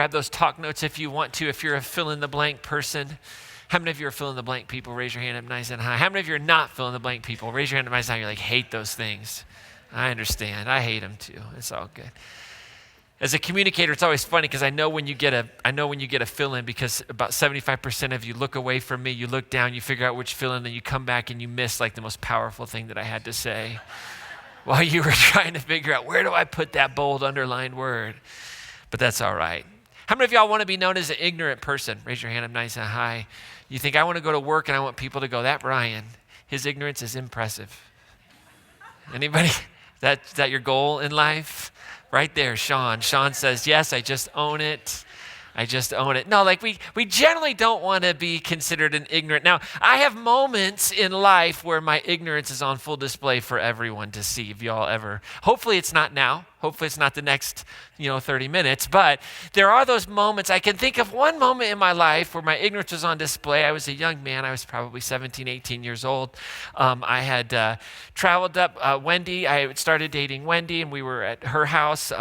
Grab those talk notes if you want to, if you're a fill-in-the-blank person. How many of you are fill-in-the-blank people? Raise your hand up nice and high. How many of you are not fill-in-the-blank people? Raise your hand up nice and high. You're like, hate those things. I understand. I hate them too. It's all good. As a communicator, it's always funny because I know when you get a fill-in, because about 75% of you look away from me, you look down, you figure out which fill-in, then you come back and you miss like the most powerful thing that I had to say while you were trying to figure out, where do I put that bold underlined word? But that's all right. How many of y'all want to be known as an ignorant person? Raise your hand up nice and high. You think, I want to go to work and I want people to go, that Brian, his ignorance is impressive. Anybody? Is that your goal in life? Right there, Sean. Sean says, yes, I just own it. I just own it. No, like we generally don't want to be considered an ignorant. Now, I have moments in life where my ignorance is on full display for everyone to see. If y'all ever, hopefully it's not now. Hopefully it's not the next, 30 minutes. But there are those moments. I can think of one moment in my life where my ignorance was on display. I was a young man. I was probably 17, 18 years old. I had traveled up Wendy. I had started dating Wendy, and we were at her house.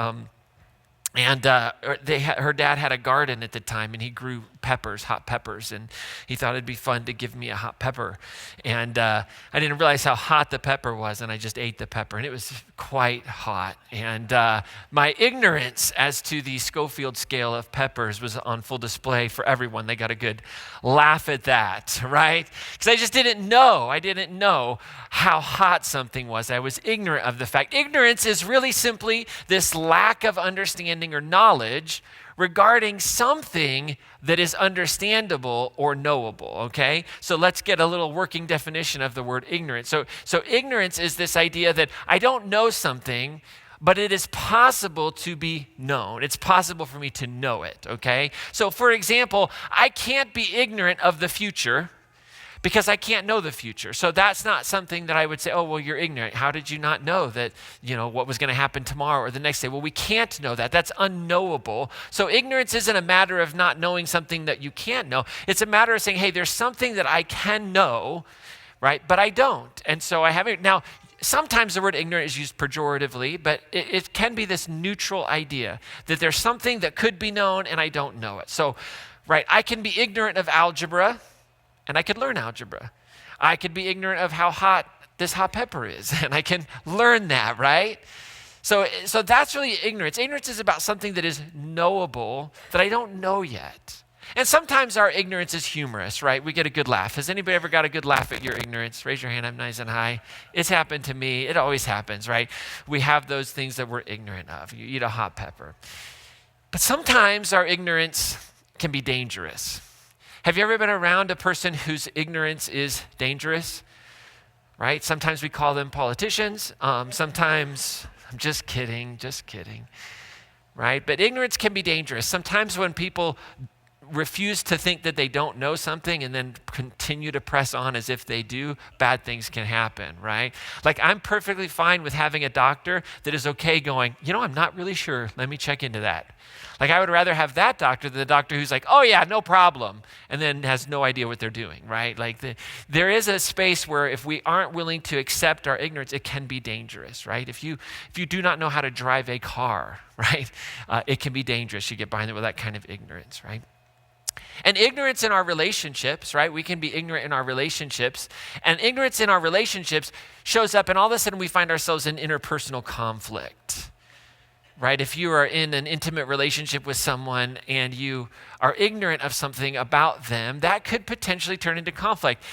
And her dad had a garden at the time, and he grew hot peppers, and he thought it'd be fun to give me a hot pepper. And I didn't realize how hot the pepper was, and I just ate the pepper, and it was quite hot. And my ignorance as to the Schofield scale of peppers was on full display for everyone. They got a good laugh at that, right? Because I just didn't know. I didn't know how hot something was. I was ignorant of the fact. Ignorance is really simply this lack of understanding or knowledge regarding something that is understandable or knowable, okay? So let's get a little working definition of the word ignorance. So ignorance is this idea that I don't know something, but it is possible to be known. It's possible for me to know it, okay? So for example, I can't be ignorant of the future because I can't know the future. So that's not something that I would say, oh, well, you're ignorant. How did you not know that, what was going to happen tomorrow or the next day? Well, we can't know that. That's unknowable. So ignorance isn't a matter of not knowing something that you can't know. It's a matter of saying, hey, there's something that I can know, right? But I don't. And so I haven't. Now, sometimes the word ignorant is used pejoratively, but it can be this neutral idea that there's something that could be known and I don't know it. So, right, I can be ignorant of algebra, and I could learn algebra. I could be ignorant of how hot this hot pepper is, and I can learn that, right? So that's really ignorance. Ignorance is about something that is knowable that I don't know yet. And sometimes our ignorance is humorous, right? We get a good laugh. Has anybody ever got a good laugh at your ignorance? Raise your hand up nice and high. It's happened to me. It always happens, right? We have those things that we're ignorant of. You eat a hot pepper. But sometimes our ignorance can be dangerous. Have you ever been around a person whose ignorance is dangerous? Right? Sometimes we call them politicians. Sometimes, I'm just kidding. Right? But ignorance can be dangerous. Sometimes when people refuse to think that they don't know something and then continue to press on as if they do, bad things can happen, right? Like, I'm perfectly fine with having a doctor that is okay going, I'm not really sure. Let me check into that. Like, I would rather have that doctor than the doctor who's like, oh yeah, no problem, and then has no idea what they're doing, right? Like, there is a space where if we aren't willing to accept our ignorance, it can be dangerous, right? If you do not know how to drive a car, right, it can be dangerous. You get behind it with that kind of ignorance, right? And ignorance in our relationships, right? We can be ignorant in our relationships. And ignorance in our relationships shows up, and all of a sudden we find ourselves in interpersonal conflict, right? If you are in an intimate relationship with someone and you are ignorant of something about them, that could potentially turn into conflict.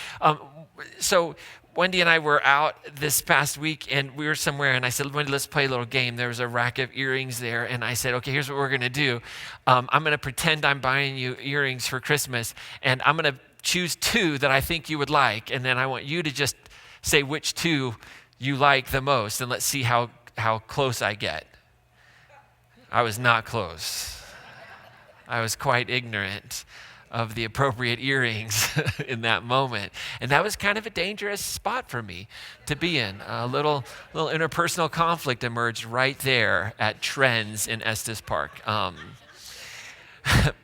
So Wendy and I were out this past week, and we were somewhere, and I said, Wendy, let's play a little game. There was a rack of earrings there, and I said, okay, here's what we're going to do. I'm going to pretend I'm buying you earrings for Christmas, and I'm going to choose two that I think you would like, and then I want you to just say which two you like the most, and let's see how close I get. I was not close. I was quite ignorant of the appropriate earrings in that moment. And that was kind of a dangerous spot for me to be in. A little interpersonal conflict emerged right there at Trends in Estes Park. But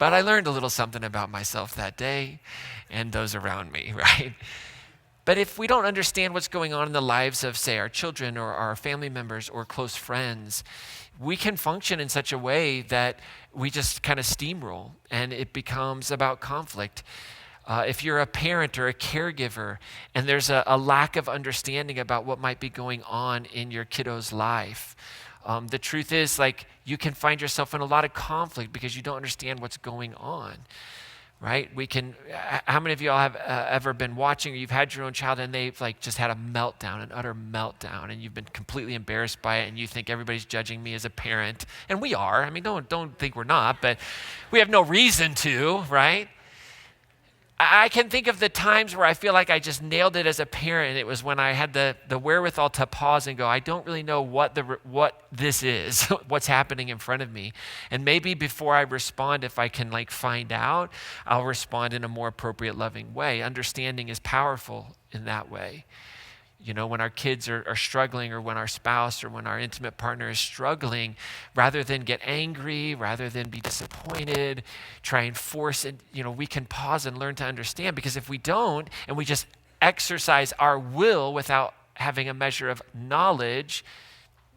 I learned a little something about myself that day and those around me, right? But if we don't understand what's going on in the lives of, say, our children or our family members or close friends, we can function in such a way that we just kind of steamroll and it becomes about conflict. If you're a parent or a caregiver and there's a lack of understanding about what might be going on in your kiddo's life, the truth is, like, you can find yourself in a lot of conflict because you don't understand what's going on. Right? How many of y'all have ever been watching or you've had your own child and they've like just had a meltdown, an utter meltdown, and you've been completely embarrassed by it and you think everybody's judging me as a parent? And we are. I mean, don't think we're not, but we have no reason to, right? I can think of the times where I feel like I just nailed it as a parent. It was when I had the wherewithal to pause and go, I don't really know what this is, what's happening in front of me. And maybe before I respond, if I can like find out, I'll respond in a more appropriate, loving way. Understanding is powerful in that way. You know, when our kids are struggling or when our spouse or when our intimate partner is struggling, rather than get angry, rather than be disappointed, try and force it, you know, we can pause and learn to understand, because if we don't and we just exercise our will without having a measure of knowledge,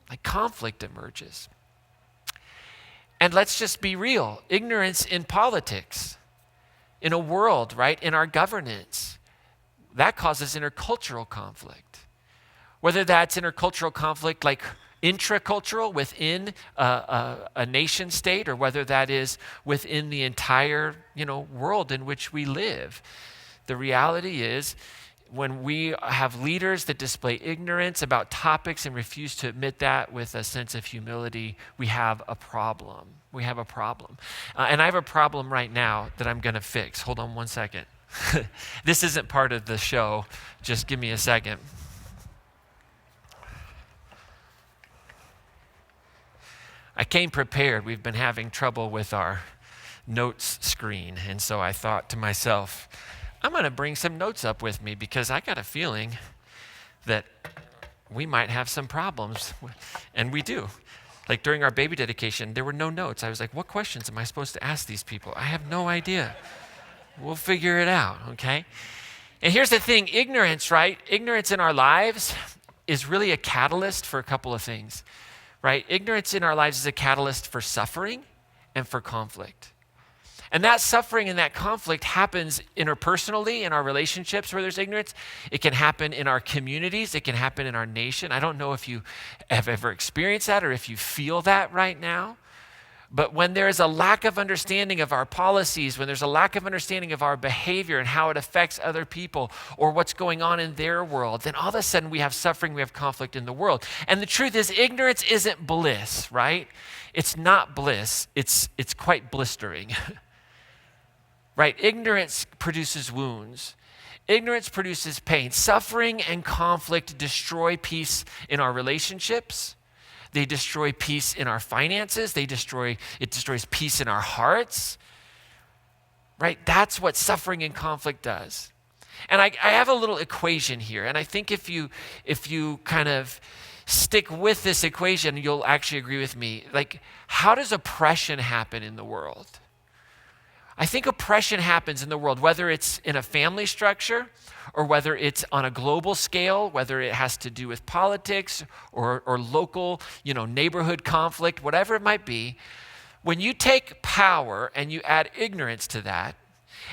like conflict emerges. And let's just be real. Ignorance in politics, in a world, right, in our governance, that causes intercultural conflict. Whether that's intercultural conflict like intracultural within a nation state, or whether that is within the entire, world in which we live. The reality is, when we have leaders that display ignorance about topics and refuse to admit that with a sense of humility, we have a problem. We have a problem. And I have a problem right now that I'm going to fix. Hold on one second. This isn't part of the show. Just give me a second. I came prepared. We've been having trouble with our notes screen. And so I thought to myself, I'm going to bring some notes up with me because I got a feeling that we might have some problems. And we do. Like during our baby dedication, there were no notes. I was like, what questions am I supposed to ask these people? I have no idea. We'll figure it out, okay? And here's the thing, ignorance, right? Ignorance in our lives is really a catalyst for a couple of things, right? Ignorance in our lives is a catalyst for suffering and for conflict. And that suffering and that conflict happens interpersonally in our relationships where there's ignorance. It can happen in our communities. It can happen in our nation. I don't know if you have ever experienced that or if you feel that right now. But when there is a lack of understanding of our policies, when there's a lack of understanding of our behavior and how it affects other people or what's going on in their world, then all of a sudden we have suffering, we have conflict in the world. And the truth is, ignorance isn't bliss, right? It's not bliss. It's quite blistering. Right? Ignorance produces wounds. Ignorance produces pain. Suffering and conflict destroy peace in our relationships. They destroy peace in our finances. It destroys peace in our hearts. Right? That's what suffering and conflict does. And I have a little equation here. And I think if you kind of stick with this equation, you'll actually agree with me. Like, how does oppression happen in the world? I think oppression happens in the world, whether it's in a family structure or whether it's on a global scale, whether it has to do with politics or local, neighborhood conflict, whatever it might be. When you take power and you add ignorance to that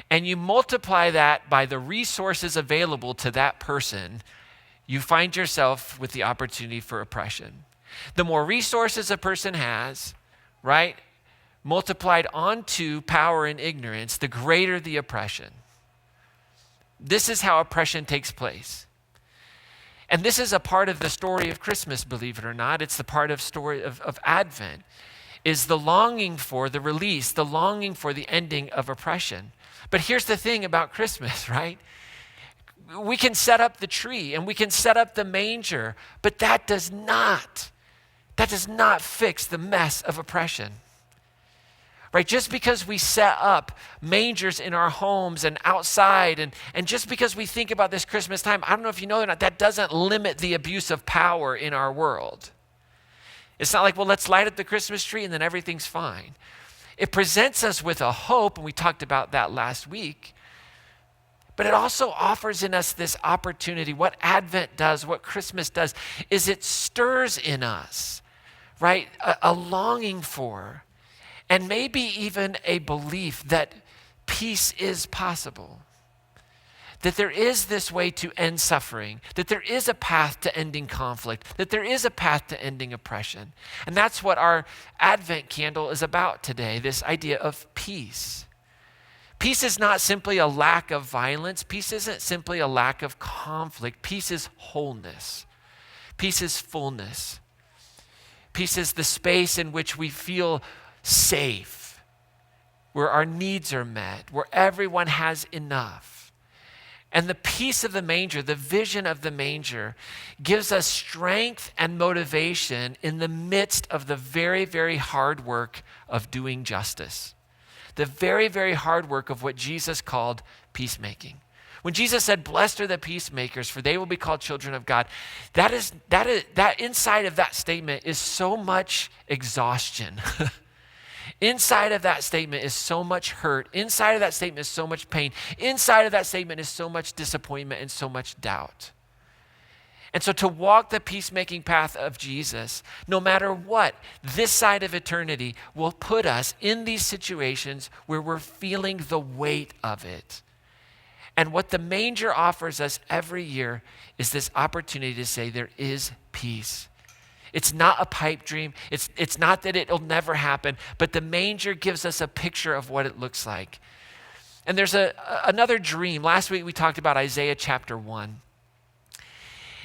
and you multiply that by the resources available to that person, you find yourself with the opportunity for oppression. The more resources a person has, right, multiplied onto power and ignorance, the greater the oppression. This is how oppression takes place. And this is a part of the story of Christmas, believe it or not. It's the part of story of Advent, is the longing for the release, the longing for the ending of oppression. But here's the thing about Christmas, right? We can set up the tree and we can set up the manger, but that does not fix the mess of oppression. Right? Just because we set up mangers in our homes and outside, and just because we think about this Christmas time, I don't know if you know or not, that doesn't limit the abuse of power in our world. It's not like, well, let's light up the Christmas tree and then everything's fine. It presents us with a hope, and we talked about that last week, But it also offers in us this opportunity. What Advent does, what Christmas does, is it stirs in us, right, a longing for, and maybe even a belief that peace is possible. That there is this way to end suffering, that there is a path to ending conflict, that there is a path to ending oppression. And that's what our Advent candle is about today, this idea of peace. Peace is not simply a lack of violence. Peace isn't simply a lack of conflict. Peace is wholeness. Peace is fullness. Peace is the space in which we feel safe, where our needs are met, where everyone has enough. And the peace of the manger, the vision of the manger, gives us strength and motivation in the midst of the very, very hard work of doing justice. The very, very hard work of what Jesus called peacemaking. When Jesus said, "Blessed are the peacemakers, for they will be called children of God," that inside of that statement is so much exhaustion. Inside of that statement is so much hurt. Inside of that statement is so much pain. Inside of that statement is so much disappointment and so much doubt. And so to walk the peacemaking path of Jesus, no matter what, this side of eternity will put us in these situations where we're feeling the weight of it. And what the manger offers us every year is this opportunity to say there is peace. It's not a pipe dream. It's not that it'll never happen, but the manger gives us a picture of what it looks like. And there's another dream. Last week we talked about Isaiah chapter 1.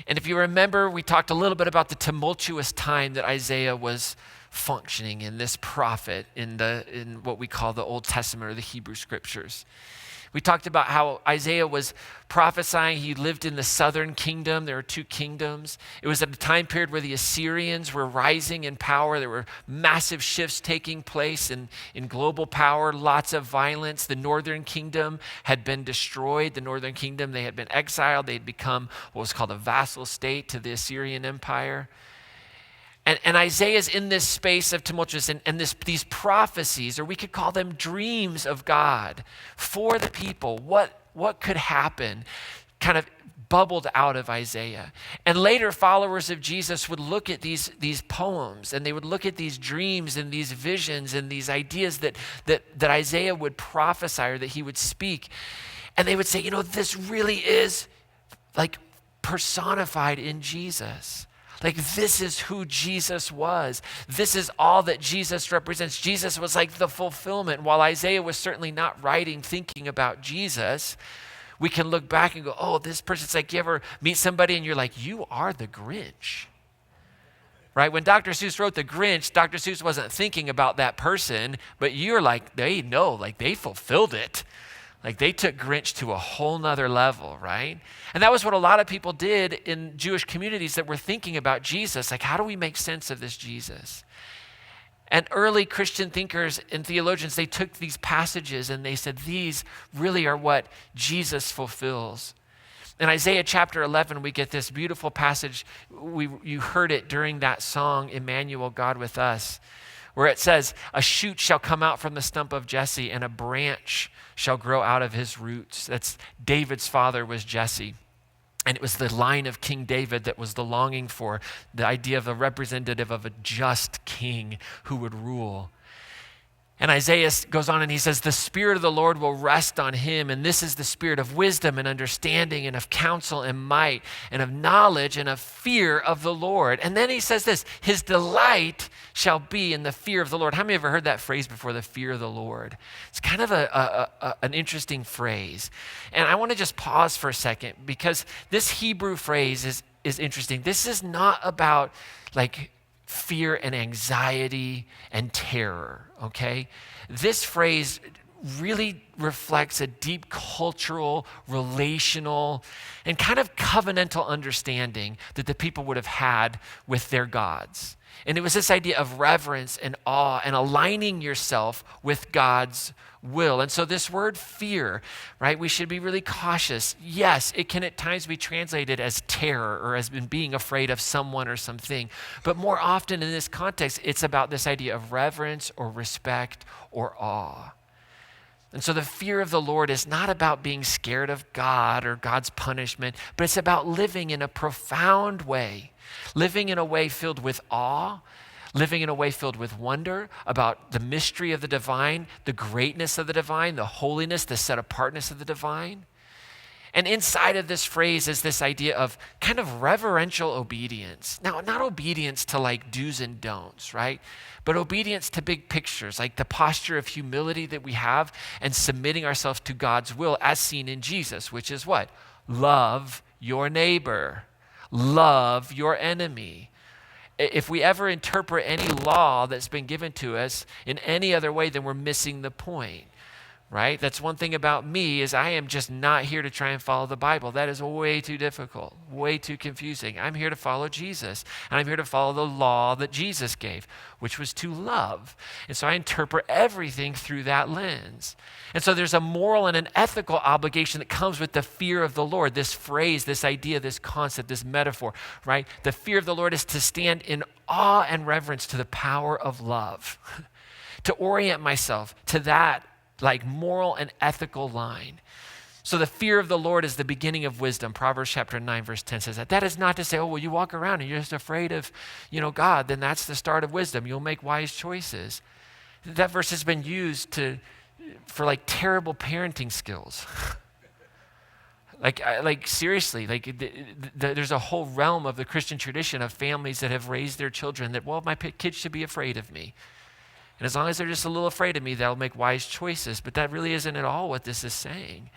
And if you remember, we talked a little bit about the tumultuous time that Isaiah was functioning in, this prophet in what we call the Old Testament or the Hebrew Scriptures. We talked about how Isaiah was prophesying. He lived in the southern kingdom. There are two kingdoms. It was at a time period where the Assyrians were rising in power. There were massive shifts taking place in global power, lots of violence. The northern kingdom had been destroyed. The northern kingdom, they had been exiled. They had become what was called a vassal state to the Assyrian Empire. And Isaiah's in this space of tumultuous, and these prophecies, or we could call them dreams of God for the people, what could happen, kind of bubbled out of Isaiah. And later followers of Jesus would look at these poems, and they would look at these dreams and these visions and these ideas that Isaiah would prophesy or that he would speak. And they would say, this really is like personified in Jesus. Like, this is who Jesus was. This is all that Jesus represents. Jesus was like the fulfillment. While Isaiah was certainly not writing, thinking about Jesus, we can look back and go, oh, this person's like, you ever meet somebody and you're like, you are the Grinch. Right? When Dr. Seuss wrote The Grinch, Dr. Seuss wasn't thinking about that person, but you're like, they know, like they fulfilled it. Like they took Grinch to a whole nother level, right? And that was what a lot of people did in Jewish communities that were thinking about Jesus. Like, how do we make sense of this Jesus? And early Christian thinkers and theologians, they took these passages and they said, these really are what Jesus fulfills. In Isaiah chapter 11, we get this beautiful passage. You heard it during that song, Emmanuel, God with Us, where it says, a shoot shall come out from the stump of Jesse, and a branch shall grow out of his roots. That's David's father was Jesse. And it was the line of King David that was the longing for, the idea of a representative of a just king who would rule. And Isaiah goes on and he says, the Spirit of the Lord will rest on him. And this is the spirit of wisdom and understanding and of counsel and might and of knowledge and of fear of the Lord. And then he says this, his delight shall be in the fear of the Lord. How many have ever heard that phrase before, the fear of the Lord? It's kind of an interesting phrase. And I want to just pause for a second because this Hebrew phrase is interesting. This is not about like fear and anxiety and terror, okay? This phrase really reflects a deep cultural, relational, and kind of covenantal understanding that the people would have had with their gods. And it was this idea of reverence and awe and aligning yourself with God's will. And so this word fear, right, we should be really cautious. Yes, it can at times be translated as terror or as being afraid of someone or something. But more often in this context, it's about this idea of reverence or respect or awe. And so the fear of the Lord is not about being scared of God or God's punishment, but it's about living in a profound way, living in a way filled with awe, living in a way filled with wonder about the mystery of the divine, the greatness of the divine, the holiness, the set apartness of the divine. And inside of this phrase is this idea of kind of reverential obedience. Now, not obedience to like do's and don'ts, right? But obedience to big pictures, like the posture of humility that we have and submitting ourselves to God's will as seen in Jesus, which is what? Love your neighbor. Love your enemy. If we ever interpret any law that's been given to us in any other way, then we're missing the point. Right? That's one thing about me is I am just not here to try and follow the Bible. That is way too difficult, way too confusing. I'm here to follow Jesus, and I'm here to follow the law that Jesus gave, which was to love. And so I interpret everything through that lens. And so there's a moral and an ethical obligation that comes with the fear of the Lord, this phrase, this idea, this concept, this metaphor, right? The fear of the Lord is to stand in awe and reverence to the power of love, to orient myself to that like moral and ethical line. So the fear of the Lord is the beginning of wisdom. Proverbs chapter 9, verse 10 says that. That is not to say, oh, well, you walk around and you're just afraid of, God, then that's the start of wisdom. You'll make wise choices. That verse has been used for like terrible parenting skills. Like seriously, there's a whole realm of the Christian tradition of families that have raised their children that, well, my kids should be afraid of me. And as long as they're just a little afraid of me, they'll make wise choices. But that really isn't at all what this is saying.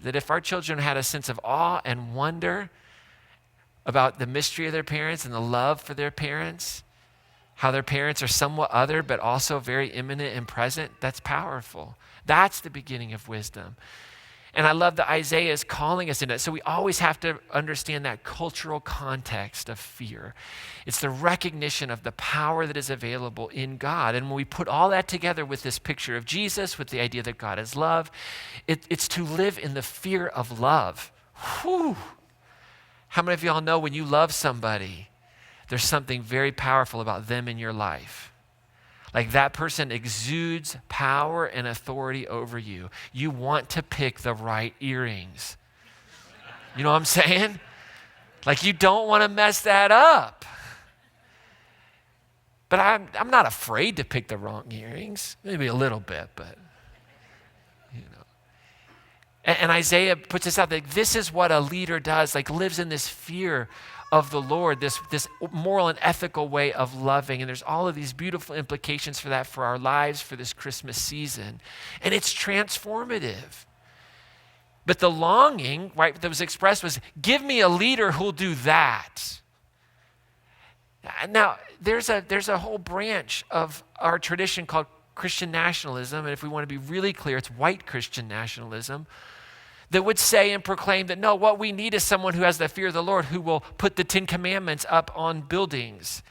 That if our children had a sense of awe and wonder about the mystery of their parents and the love for their parents, how their parents are somewhat other but also very immanent and present, that's powerful. That's the beginning of wisdom. And I love that Isaiah is calling us into it. So we always have to understand that cultural context of fear. It's the recognition of the power that is available in God. And when we put all that together with this picture of Jesus, with the idea that God is love, it's to live in the fear of love. Whew. How many of y'all know when you love somebody, there's something very powerful about them in your life? Like that person exudes power and authority over you. You want to pick the right earrings. You know what I'm saying? Like you don't want to mess that up. But I'm not afraid to pick the wrong earrings. Maybe a little bit, but And Isaiah puts this out that this is what a leader does, like lives in this fear of the Lord, this moral and ethical way of loving. And there's all of these beautiful implications for that for our lives, for this Christmas season. And it's transformative. But the longing, right, that was expressed was, give me a leader who'll do that. Now, there's a whole branch of our tradition called Christian nationalism. And if we want to be really clear, it's white Christian nationalism, that would say and proclaim that, no, what we need is someone who has the fear of the Lord, who will put the 10 Commandments up on buildings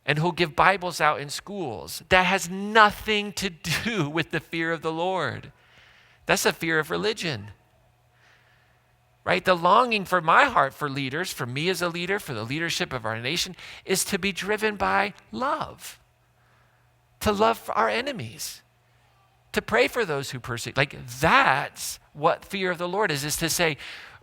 and who'll give Bibles out in schools. That has nothing to do with the fear of the Lord. That's a fear of religion, right? The longing for my heart for leaders, for me as a leader, for the leadership of our nation, is to be driven by love, to love our enemies, to pray for those who persecute. Like that's what fear of the Lord is to say,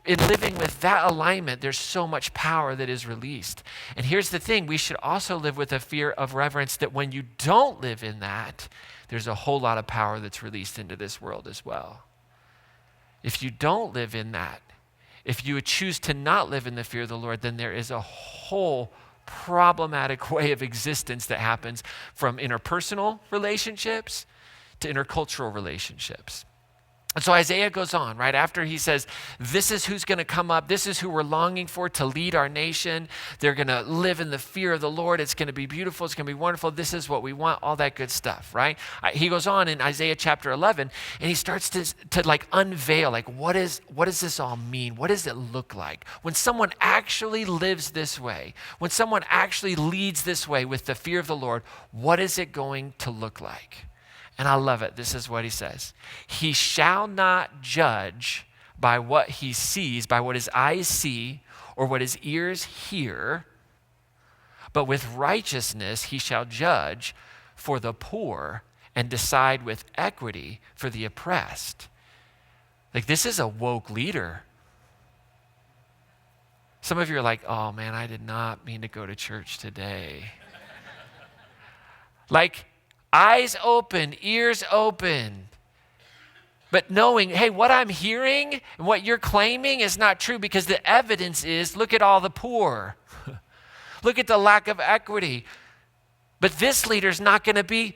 in living with that alignment, there's so much power that is released. And here's the thing, we should also live with a fear of reverence that when you don't live in that, there's a whole lot of power that's released into this world as well. If you don't live in that, if you would choose to not live in the fear of the Lord, then there is a whole problematic way of existence that happens from interpersonal relationships to intercultural relationships. And so Isaiah goes on, right after he says, this is who's going to come up. This is who we're longing for to lead our nation. They're going to live in the fear of the Lord. It's going to be beautiful. It's going to be wonderful. This is what we want, all that good stuff, right? He goes on in Isaiah chapter 11, and he starts to like unveil, like what does this all mean? What does it look like? When someone actually lives this way, when someone actually leads this way with the fear of the Lord, what is it going to look like? And I love it. This is what he says. He shall not judge by what he sees, by what his eyes see, or what his ears hear, but with righteousness he shall judge for the poor and decide with equity for the oppressed. Like, this is a woke leader. Some of you are like, oh man, I did not mean to go to church today. Like, eyes open, ears open. But knowing, hey, what I'm hearing and what you're claiming is not true, because the evidence is, look at all the poor. Look at the lack of equity. But this leader is not going to be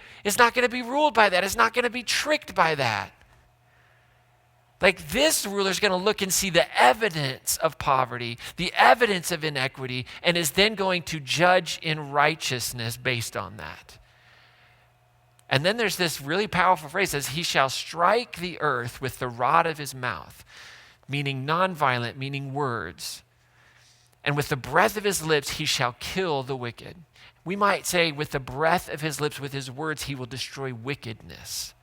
ruled by that. It's not going to be tricked by that. Like, this ruler is going to look and see the evidence of poverty, the evidence of inequity, and is then going to judge in righteousness based on that. And then there's this really powerful phrase that says, he shall strike the earth with the rod of his mouth, meaning nonviolent, meaning words. And with the breath of his lips, he shall kill the wicked. We might say, with the breath of his lips, with his words, he will destroy wickedness.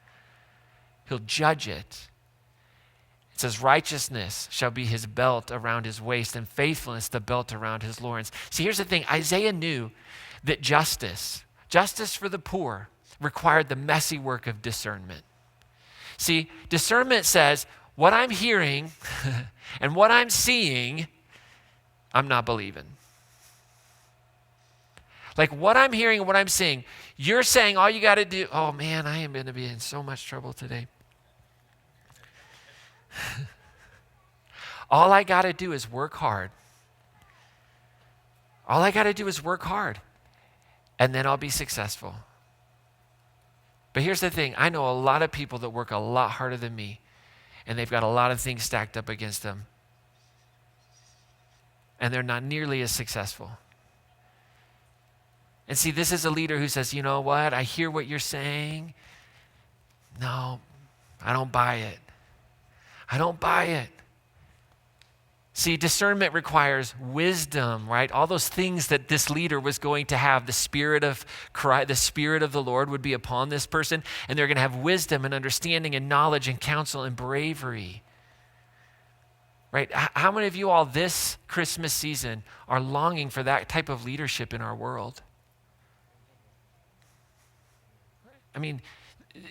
He'll judge it. It says, righteousness shall be his belt around his waist, and faithfulness the belt around his loins. See, here's the thing. Isaiah knew that justice for the poor, required the messy work of discernment. See, discernment says, what I'm hearing and what I'm seeing, I'm not believing. Like, what I'm hearing and what I'm seeing, you're saying all you got to do, oh man, I am going to be in so much trouble today. All I got to do is work hard. All I got to do is work hard, and then I'll be successful. But here's the thing. I know a lot of people that work a lot harder than me, and they've got a lot of things stacked up against them, and they're not nearly as successful. And see, this is a leader who says, you know what? I hear what you're saying. No, I don't buy it. I don't buy it. See, discernment requires wisdom, right? All those things that this leader was going to have, the Spirit of Christ, the Spirit of the Lord would be upon this person, and they're going to have wisdom and understanding and knowledge and counsel and bravery, right? How many of you all this Christmas season are longing for that type of leadership in our world? I mean,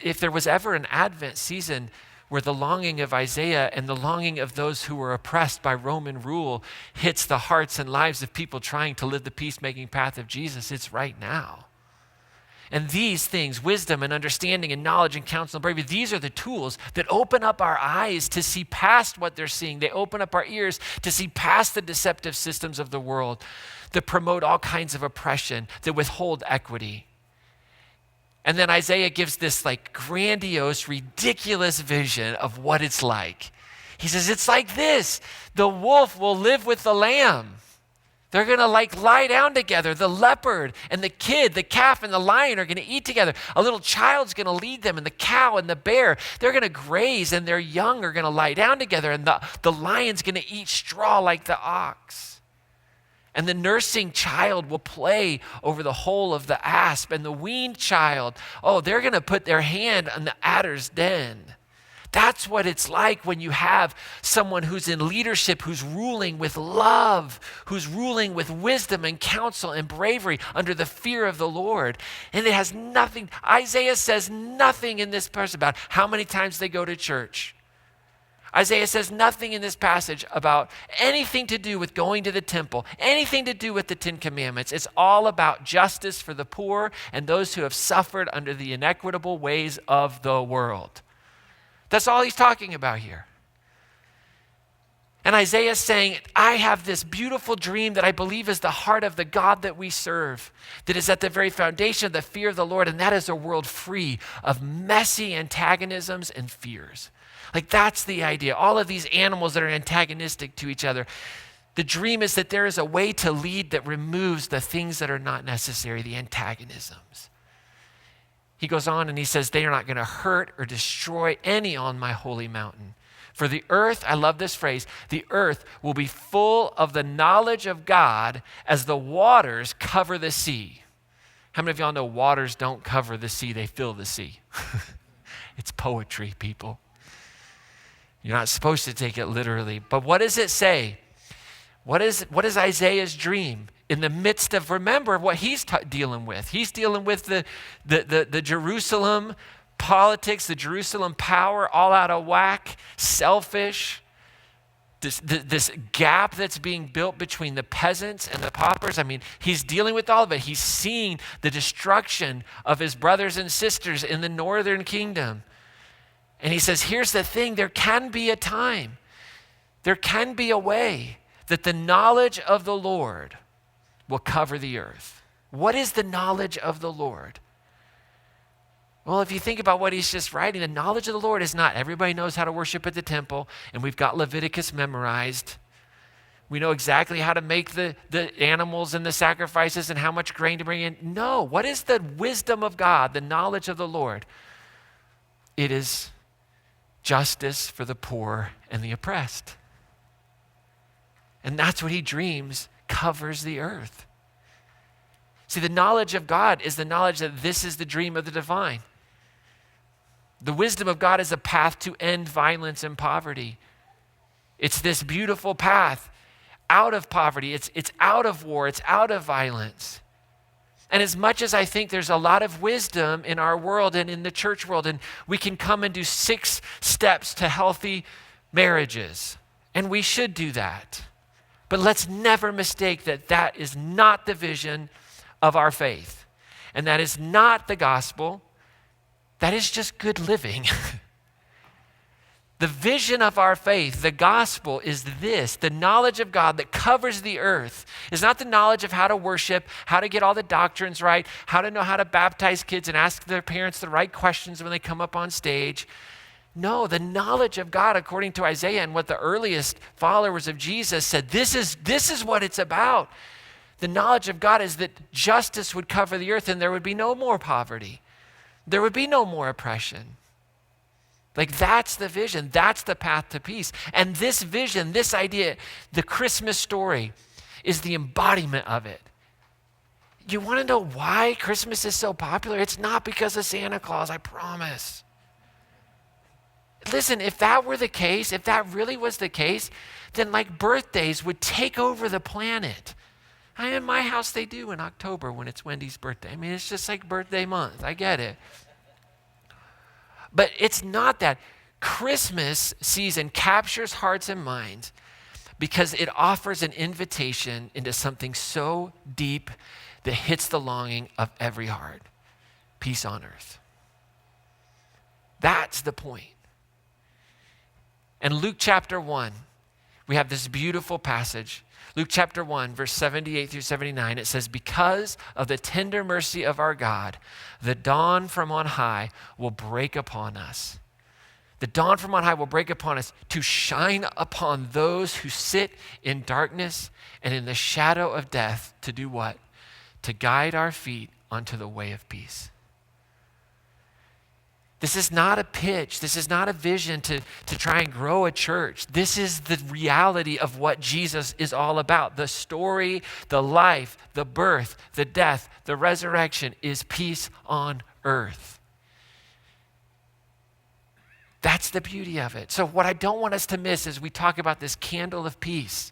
if there was ever an Advent season where the longing of Isaiah and the longing of those who were oppressed by Roman rule hits the hearts and lives of people trying to live the peacemaking path of Jesus, it's right now. And these things, wisdom and understanding and knowledge and counsel and bravery, these are the tools that open up our eyes to see past what they're seeing. They open up our ears to see past the deceptive systems of the world that promote all kinds of oppression, that withhold equity. And then Isaiah gives this like grandiose, ridiculous vision of what it's like. He says, it's like this. The wolf will live with the lamb. They're going to like lie down together. The leopard and the kid, the calf and the lion are going to eat together. A little child's going to lead them, and the cow and the bear, they're going to graze, and their young are going to lie down together, and the lion's going to eat straw like the ox. And the nursing child will play over the hole of the asp, and the weaned child, they're going to put their hand on the adder's den. That's what it's like when you have someone who's in leadership, who's ruling with love, who's ruling with wisdom and counsel and bravery under the fear of the Lord. And it has nothing, Isaiah says nothing in this verse about how many times they go to church. Isaiah says nothing in this passage about anything to do with going to the temple, anything to do with the Ten Commandments. It's all about justice for the poor and those who have suffered under the inequitable ways of the world. That's all he's talking about here. And Isaiah is saying, I have this beautiful dream that I believe is the heart of the God that we serve, that is at the very foundation of the fear of the Lord, and that is a world free of messy antagonisms and fears. Like, that's the idea. All of these animals that are antagonistic to each other. The dream is that there is a way to lead that removes the things that are not necessary, the antagonisms. He goes on and he says, they are not going to hurt or destroy any on my holy mountain. For the earth, I love this phrase, the earth will be full of the knowledge of God as the waters cover the sea. How many of y'all know waters don't cover the sea, they fill the sea? It's poetry, people. You're not supposed to take it literally. But what does it say? What is Isaiah's dream? in the midst of, remember what he's dealing with. He's dealing with the Jerusalem politics, the Jerusalem power, all out of whack, selfish. This gap that's being built between the peasants and the paupers. I mean, he's dealing with all of it. He's seeing the destruction of his brothers and sisters in the northern kingdom. And he says, here's the thing, there can be a time, there can be a way that the knowledge of the Lord will cover the earth. What is the knowledge of the Lord? Well, if you think about what he's just writing, the knowledge of the Lord is not everybody knows how to worship at the temple, and we've got Leviticus memorized. We know exactly how to make the animals and the sacrifices and how much grain to bring in. No, what is the wisdom of God, the knowledge of the Lord? It is justice for the poor and the oppressed. And that's what he dreams covers the earth. See, the knowledge of God is the knowledge that this is the dream of the divine. The wisdom of God is a path to end violence and poverty. It's this beautiful path out of poverty. It's out of war. It's out of violence. And as much as I think there's a lot of wisdom in our world and in the church world, and we can come and do 6 steps to healthy marriages, and we should do that. But let's never mistake that that is not the vision of our faith. And that is not the gospel. That is just good living. The vision of our faith, the gospel, is this. The knowledge of God that covers the earth is not the knowledge of how to worship, how to get all the doctrines right, how to know how to baptize kids and ask their parents the right questions when they come up on stage. No, the knowledge of God, according to Isaiah and what the earliest followers of Jesus said, this is what it's about. The knowledge of God is that justice would cover the earth and there would be no more poverty. There would be no more oppression. Like that's the vision. That's the path to peace. And this vision, this idea, the Christmas story is the embodiment of it. You want to know why Christmas is so popular? It's not because of Santa Claus, I promise. Listen, if that were the case, if that really was the case, then like birthdays would take over the planet. In my house, they do in October when it's Wendy's birthday. I mean, it's just like birthday month. I get it. But it's not that. Christmas season captures hearts and minds because it offers an invitation into something so deep that hits the longing of every heart. Peace on earth. That's the point. And Luke chapter 1, we have this beautiful passage. Luke chapter 1, verse 78 through 79, it says, because of the tender mercy of our God, the dawn from on high will break upon us. The dawn from on high will break upon us to shine upon those who sit in darkness and in the shadow of death to do what? To guide our feet onto the way of peace. This is not a pitch. This is not a vision to try and grow a church. This is the reality of what Jesus is all about. The story, the life, the birth, the death, the resurrection is peace on earth. That's the beauty of it. So what I don't want us to miss as we talk about this candle of peace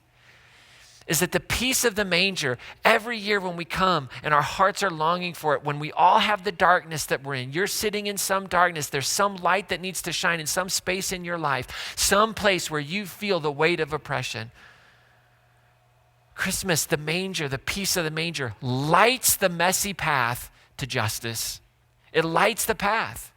is that the peace of the manger, every year when we come and our hearts are longing for it, when we all have the darkness that we're in, you're sitting in some darkness, there's some light that needs to shine in some space in your life, some place where you feel the weight of oppression. Christmas, the manger, the peace of the manger, lights the messy path to justice. It lights the path.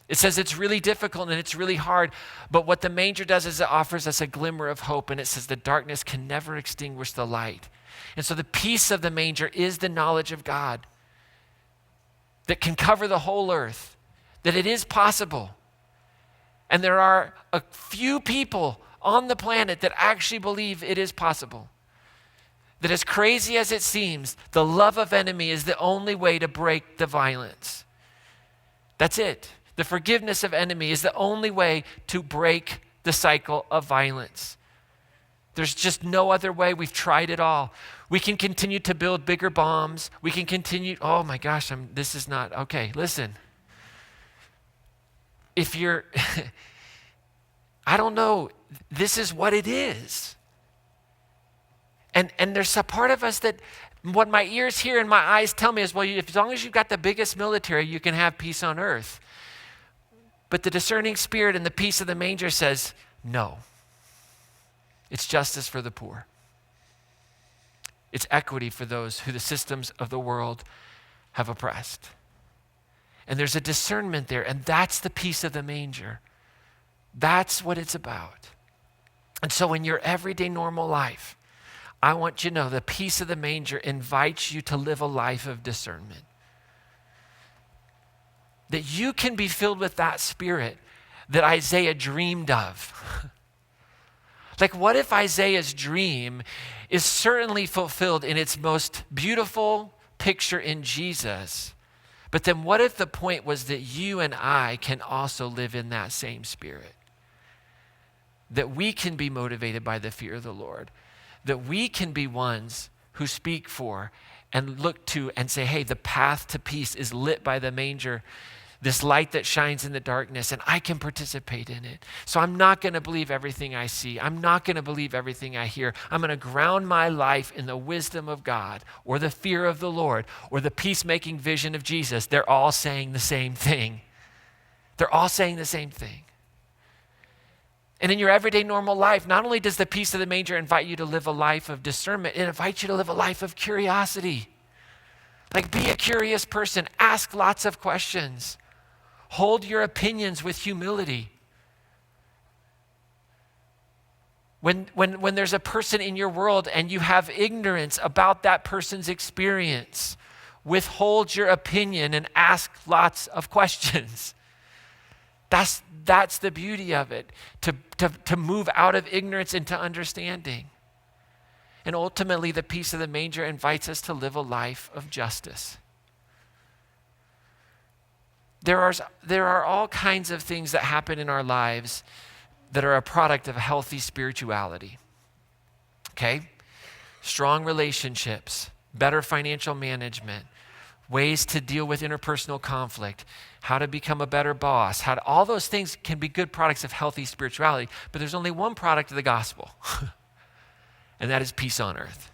It says it's really difficult and it's really hard, but what the manger does is it offers us a glimmer of hope, and it says the darkness can never extinguish the light. And so the peace of the manger is the knowledge of God that can cover the whole earth, that it is possible. And there are a few people on the planet that actually believe it is possible. That as crazy as it seems, the love of enemy is the only way to break the violence. That's it. The forgiveness of enemy is the only way to break the cycle of violence. There's just no other way. We've tried it all. We can continue to build bigger bombs. We can continue, oh my gosh, this is not, okay, listen. If you're, I don't know, this is what it is. And there's a part of us that what my ears hear and my eyes tell me is, well, as long as you've got the biggest military, you can have peace on earth. But the discerning spirit and the peace of the manger says, no. It's justice for the poor. It's equity for those who the systems of the world have oppressed. And there's a discernment there, and that's the peace of the manger. That's what it's about. And so in your everyday normal life, I want you to know the peace of the manger invites you to live a life of discernment. That you can be filled with that spirit that Isaiah dreamed of. Like, what if Isaiah's dream is certainly fulfilled in its most beautiful picture in Jesus? But then what if the point was that you and I can also live in that same spirit? That we can be motivated by the fear of the Lord. That we can be ones who speak for and look to and say, hey, the path to peace is lit by the manger, this light that shines in the darkness, and I can participate in it. So I'm not going to believe everything I see. I'm not going to believe everything I hear. I'm going to ground my life in the wisdom of God or the fear of the Lord or the peacemaking vision of Jesus. They're all saying the same thing. They're all saying the same thing. And in your everyday normal life, not only does the peace of the manger invite you to live a life of discernment, it invites you to live a life of curiosity. Like, be a curious person. Ask lots of questions. Hold your opinions with humility. When there's a person in your world and you have ignorance about that person's experience, withhold your opinion and ask lots of questions. That's the beauty of it, to move out of ignorance into understanding. And ultimately, the peace of the manger invites us to live a life of justice. There are all kinds of things that happen in our lives that are a product of healthy spirituality. Okay? Strong relationships, better financial management, ways to deal with interpersonal conflict, how to become a better boss, all those things can be good products of healthy spirituality, but there's only one product of the gospel, and that is peace on earth.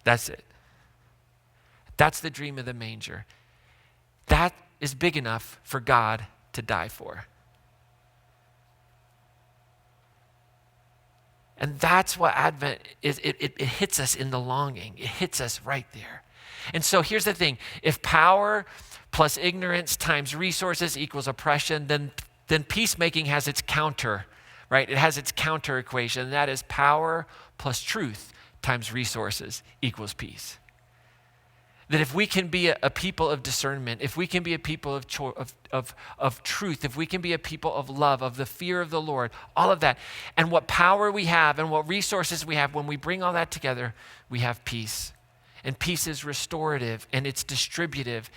That's it. That's the dream of the manger. That is big enough for God to die for. And that's what Advent is. It hits us in the longing. It hits us right there. And so here's the thing. If power plus ignorance times resources equals oppression, then peacemaking has its counter, right? It has its counter equation, and that is power plus truth times resources equals peace. That if we can be a people of discernment, if we can be a people of truth, if we can be a people of love, of the fear of the Lord, all of that, and what power we have and what resources we have, when we bring all that together, we have peace. And peace is restorative and it's distributive,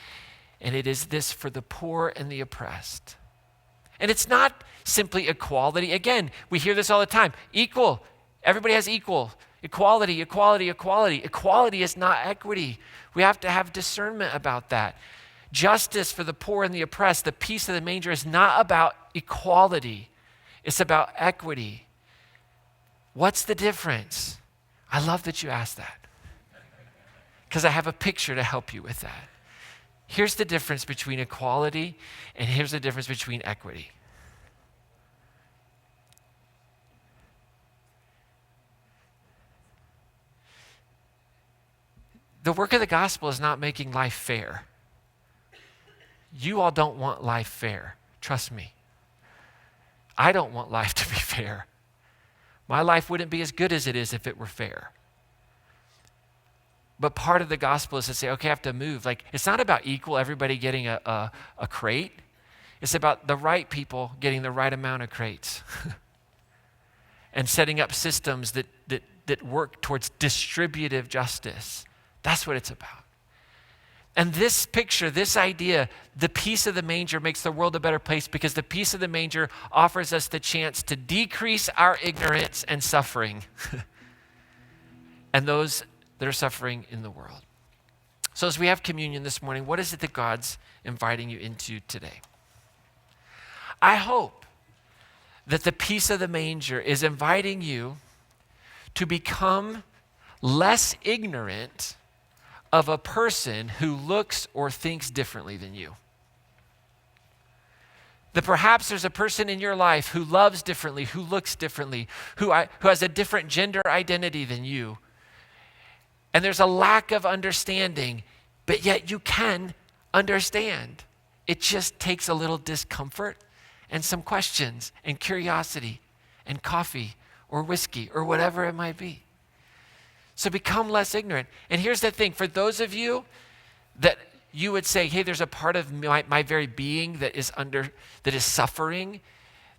and it is this for the poor and the oppressed. And it's not simply equality. Again, we hear this all the time. Equal. Everybody has equal. Equality, equality, equality. Equality is not equity. We have to have discernment about that. Justice for the poor and the oppressed. The peace of the manger is not about equality. It's about equity. What's the difference? I love that you asked that, because I have a picture to help you with that. Here's the difference between equality, and here's the difference between equity. The work of the gospel is not making life fair. You all don't want life fair. Trust me. I don't want life to be fair. My life wouldn't be as good as it is if it were fair. But part of the gospel is to say, okay, I have to move. Like, it's not about equal, everybody getting a crate. It's about the right people getting the right amount of crates. And setting up systems that work towards distributive justice. That's what it's about. And this picture, this idea, the peace of the manger makes the world a better place, because the peace of the manger offers us the chance to decrease our ignorance and suffering. And those that are suffering in the world. So as we have communion this morning, what is it that God's inviting you into today? I hope that the peace of the manger is inviting you to become less ignorant of a person who looks or thinks differently than you. That perhaps there's a person in your life who loves differently, who looks differently, who has a different gender identity than you. And there's a lack of understanding, but yet you can understand. It just takes a little discomfort and some questions and curiosity and coffee or whiskey or whatever it might be. So become less ignorant. And here's the thing, for those of you that you would say, hey, there's a part of my very being that is suffering,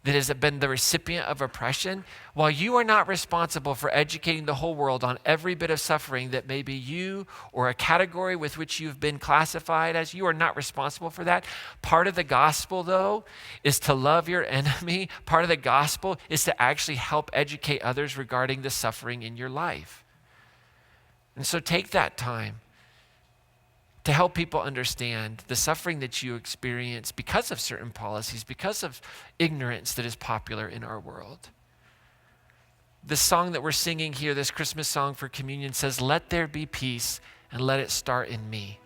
that has been the recipient of oppression. While you are not responsible for educating the whole world on every bit of suffering that maybe you or a category with which you've been classified as, you are not responsible for that. Part of the gospel, though, is to love your enemy. Part of the gospel is to actually help educate others regarding the suffering in your life. And so take that time to help people understand the suffering that you experience because of certain policies, because of ignorance that is popular in our world. The song that we're singing here, this Christmas song for communion, says, let there be peace and let it start in me.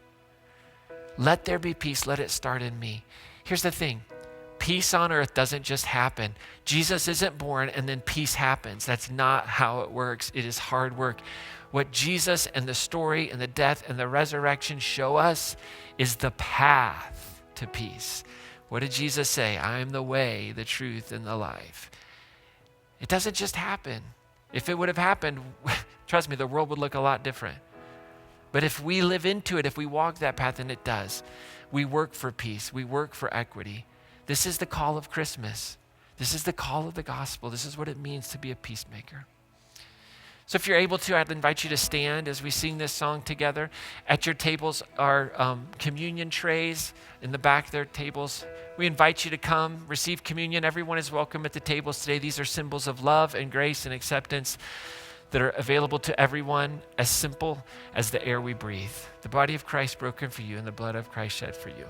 Let there be peace, let it start in me. Here's the thing, peace on earth doesn't just happen. Jesus isn't born and then peace happens. That's not how it works. It is hard work. What Jesus and the story and the death and the resurrection show us is the path to peace. What did Jesus say? I am the way, the truth, and the life. It doesn't just happen. If it would have happened, trust me, the world would look a lot different. But if we live into it, if we walk that path, and it does, we work for peace, we work for equity. This is the call of Christmas. This is the call of the gospel. This is what it means to be a peacemaker. So if you're able to, I'd invite you to stand as we sing this song together. At your tables are communion trays. In the back there are tables. We invite you to come, receive communion. Everyone is welcome at the tables today. These are symbols of love and grace and acceptance that are available to everyone, as simple as the air we breathe. The body of Christ broken for you and the blood of Christ shed for you.